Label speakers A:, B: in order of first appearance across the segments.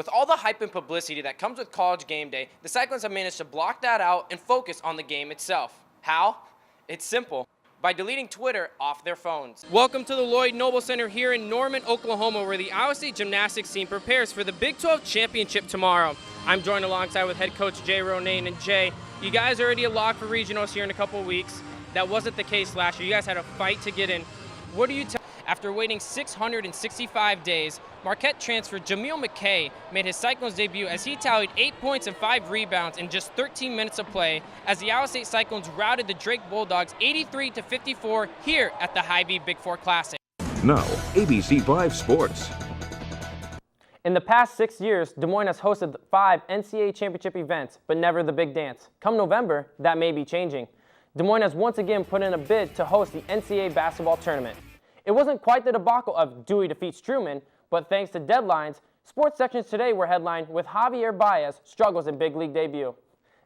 A: With all the hype and publicity that comes with college game day, the Cyclones have managed to block that out and focus on the game itself. How? It's simple. By deleting Twitter off their phones. Welcome to the Lloyd Noble Center here in Norman, Oklahoma, where the Iowa State gymnastics team prepares for the Big 12 championship tomorrow. I'm joined alongside with head coach Jay Ronayne. And Jay, you guys are already a lock for regionals here in a couple of weeks. That wasn't the case last year. You guys had a fight to get in. What do you tell? After waiting 665 days, Marquette transfer Jamil McKay made his Cyclones debut as he tallied 8 points and 5 rebounds in just 13 minutes of play as the Iowa State Cyclones routed the Drake Bulldogs 83-54 here at the Hy-Vee Big Four Classic.
B: Now, ABC 5 Sports.
C: In the past 6 years, Des Moines has hosted 5 NCAA championship events, but never the big dance. Come November, that may be changing. Des Moines has once again put in a bid to host the NCAA basketball tournament. It wasn't quite the debacle of Dewey defeats Truman, but thanks to deadlines, sports sections today were headlined with Javier Baez struggles in big league debut.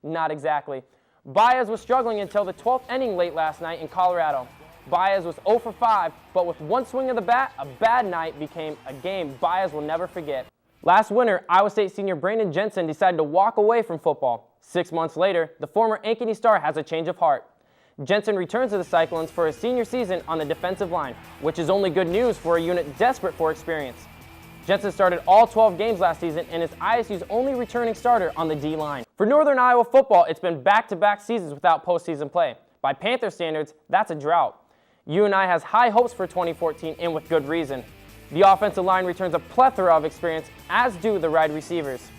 C: Not exactly. Baez was struggling until the 12th inning late last night in Colorado. Baez was 0 for 5, but with one swing of the bat, a bad night became a game Baez will never forget. Last winter, Iowa State senior Brandon Jensen decided to walk away from football. 6 months later, the former Ankeny star has a change of heart. Jensen returns to the Cyclones for his senior season on the defensive line, which is only good news for a unit desperate for experience. Jensen started all 12 games last season and is ISU's only returning starter on the D-line. For Northern Iowa football, it's been back-to-back seasons without postseason play. By Panther standards, that's a drought. UNI has high hopes for 2014 and with good reason. The offensive line returns a plethora of experience, as do the wide receivers.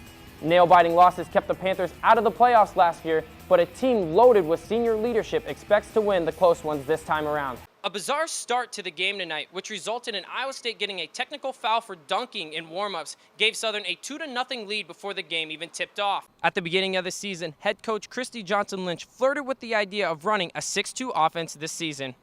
C: Nail-biting losses kept the Panthers out of the playoffs last year, but a team loaded with senior leadership expects to win the close ones this time around.
A: A bizarre start to the game tonight, which resulted in Iowa State getting a technical foul for dunking in warm-ups, gave Southern a 2-0 lead before the game even tipped off. At the beginning of the season, head coach Christy Johnson-Lynch flirted with the idea of running a 6-2 offense this season.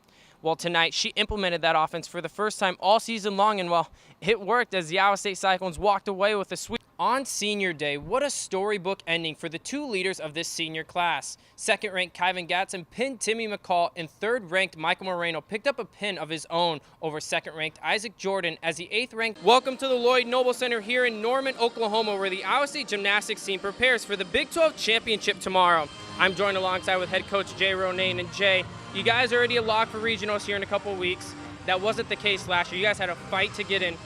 A: Well, tonight, she implemented that offense for the first time all season long, and well, it worked as the Iowa State Cyclones walked away with a sweep. On senior day, what a storybook ending for the two leaders of this senior class. Second-ranked Kyvan Gatson pinned Timmy McCall, and third-ranked Michael Moreno picked up a pin of his own over second-ranked Isaac Jordan as the eighth-ranked. Welcome to the Lloyd Noble Center here in Norman, Oklahoma, where the Iowa State gymnastics team prepares for the Big 12 championship tomorrow. I'm joined alongside with head coach Jay Ronayne. And Jay, you guys are already a lock for regionals here in a couple of weeks. That wasn't the case last year. You guys had a fight to get in.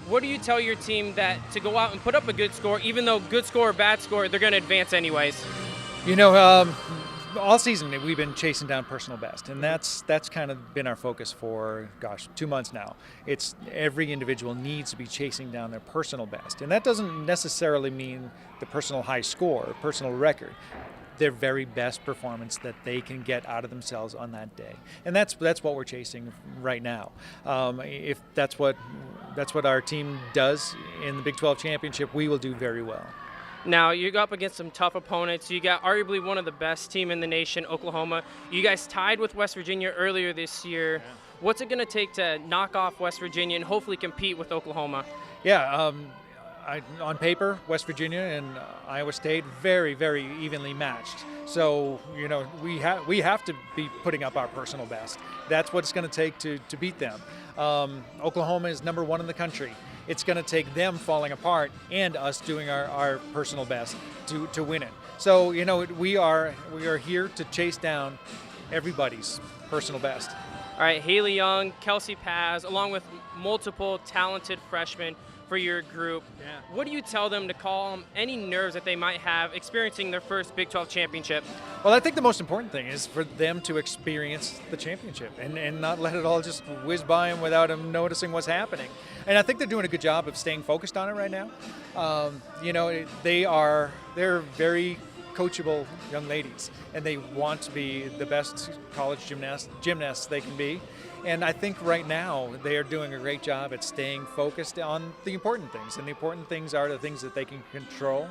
A: What do you tell your team that to go out and put up a good score, even though good score or bad score, they're going to advance anyways?
D: You know, all season we've been chasing down personal best, and that's kind of been our focus for, 2 months now. It's every individual needs to be chasing down their personal best, and that doesn't necessarily mean the personal high score or personal record. Their very best performance that they can get out of themselves on that day, and that's what we're chasing right now. If that's what our team does in the Big 12 championship, we will do very well.
A: Now, you go up against some tough opponents. You got arguably one of the best team in the nation, Oklahoma. You guys tied with West Virginia earlier this year. Yeah. What's it going to take to knock off West Virginia and hopefully compete with Oklahoma?
D: Yeah. On paper, West Virginia and Iowa State very, very evenly matched. So, you know, we have to be putting up our personal best. That's what it's going to take to beat them. Oklahoma is number 1 in the country. It's going to take them falling apart and us doing our personal best to win it. So, you know, we are here to chase down everybody's personal best.
A: All right, Haley Young, Kelsey Paz, along with multiple talented freshmen for your group. Yeah. What do you tell them to calm any nerves that they might have experiencing their first Big 12 championship?
D: Well, I think the most important thing is for them to experience the championship and not let it all just whiz by them without them noticing what's happening. And I think they're doing a good job of staying focused on it right now. You know, they're very coachable young ladies, and they want to be the best college gymnasts they can be. And I think right now they are doing a great job at staying focused on the important things. And the important things are the things that they can control.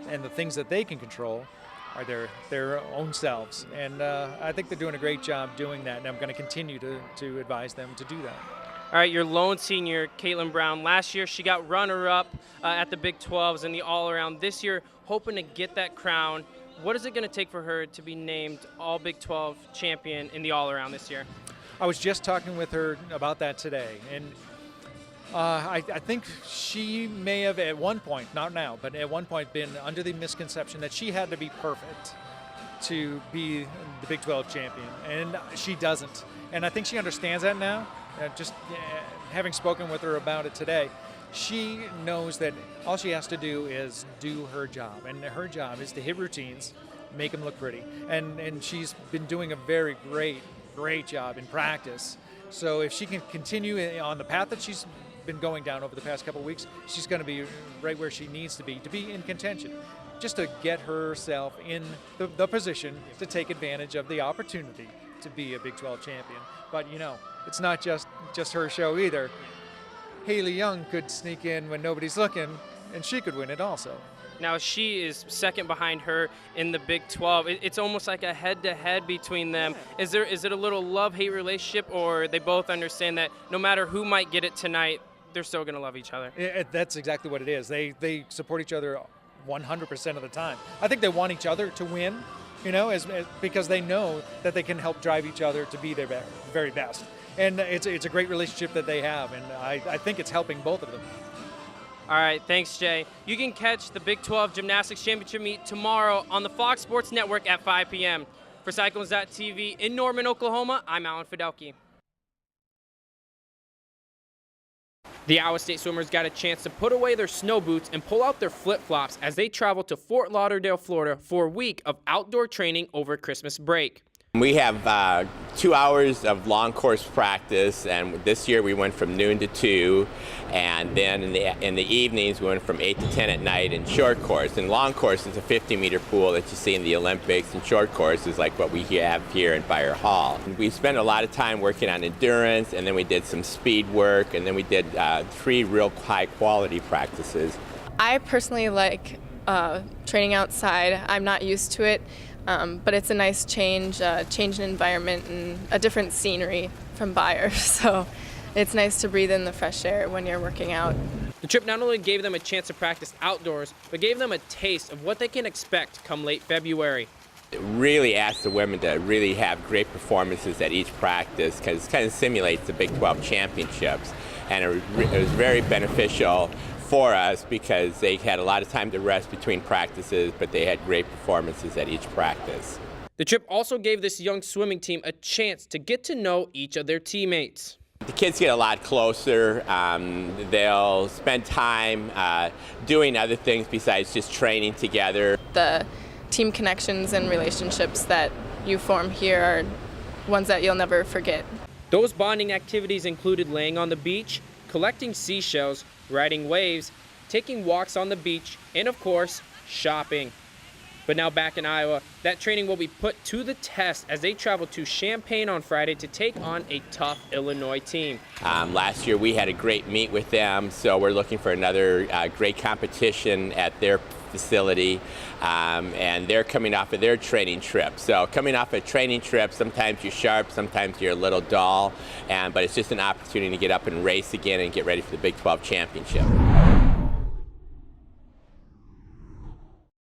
D: And the things that they can control are their own selves. And I think they're doing a great job doing that. And I'm going to continue to advise them to do that.
A: All right, your lone senior, Caitlin Brown. Last year, she got runner-up at the Big 12s and the all-around. This year, hoping to get that crown. What is it going to take for her to be named All Big 12 champion in the all-around this year?
D: I was just talking with her about that today, and I think she may have at one point, not now, but at one point been under the misconception that she had to be perfect to be the Big 12 champion, and she doesn't. And I think she understands that now. Just having spoken with her about it today, she knows that all she has to do is do her job, and her job is to hit routines, make them look pretty. And she's been doing a very great job in practice. So if she can continue on the path that she's been going down over the past couple of weeks, she's going to be right where she needs to be in contention, just to get herself in the position to take advantage of the opportunity to be a Big 12 champion. But it's not just her show either. Haley Young could sneak in when nobody's looking, and she could win it also.
A: Now she is second behind her in the Big 12. It's almost like a head-to-head between them. Is it a little love-hate relationship, or they both understand that no matter who might get it tonight, they're still going to love each other?
D: That's exactly what it is. They support each other 100% of the time. I think they want each other to win, because they know that they can help drive each other to be their very best. And it's a great relationship that they have, and I think it's helping both of them.
A: All right, thanks, Jay. You can catch the Big 12 Gymnastics Championship meet tomorrow on the Fox Sports Network at 5 p.m. For Cyclones.tv in Norman, Oklahoma, I'm Alan Fiddelke. The Iowa State swimmers got a chance to put away their snow boots and pull out their flip-flops as they travel to Fort Lauderdale, Florida for a week of outdoor training over Christmas break.
E: We have 2 hours of long course practice, and this year we went from noon to 2, and then in the evenings we went from 8 to 10 at night in short course. And long course is a 50-meter pool that you see in the Olympics, and short course is like what we have here in Fire Hall. We spent a lot of time working on endurance, and then we did some speed work, and then we did 3 real high-quality practices.
F: I personally like training outside. I'm not used to it. But it's a nice change in environment and a different scenery from Bayer. So it's nice to breathe in the fresh air when you're working out.
A: The trip not only gave them a chance to practice outdoors, but gave them a taste of what they can expect come late February.
E: It really asked the women to really have great performances at each practice, because it kind of simulates the Big 12 championships. And it was very beneficial for us because they had a lot of time to rest between practices, but they had great performances at each practice.
A: The trip also gave this young swimming team a chance to get to know each of their teammates.
E: The kids get a lot closer. They'll spend time doing other things besides just training together.
F: The team connections and relationships that you form here are ones that you'll never forget.
A: Those bonding activities included laying on the beach, collecting seashells, riding waves, taking walks on the beach, and of course, shopping. But now back in Iowa, that training will be put to the test as they travel to Champaign on Friday to take on a tough Illinois team.
E: Last year we had a great meet with them, so we're looking for another great competition at their facility, and they're coming off of their training trip. So coming off a training trip, sometimes you're sharp, sometimes you're a little dull, but it's just an opportunity to get up and race again and get ready for the Big 12 championship.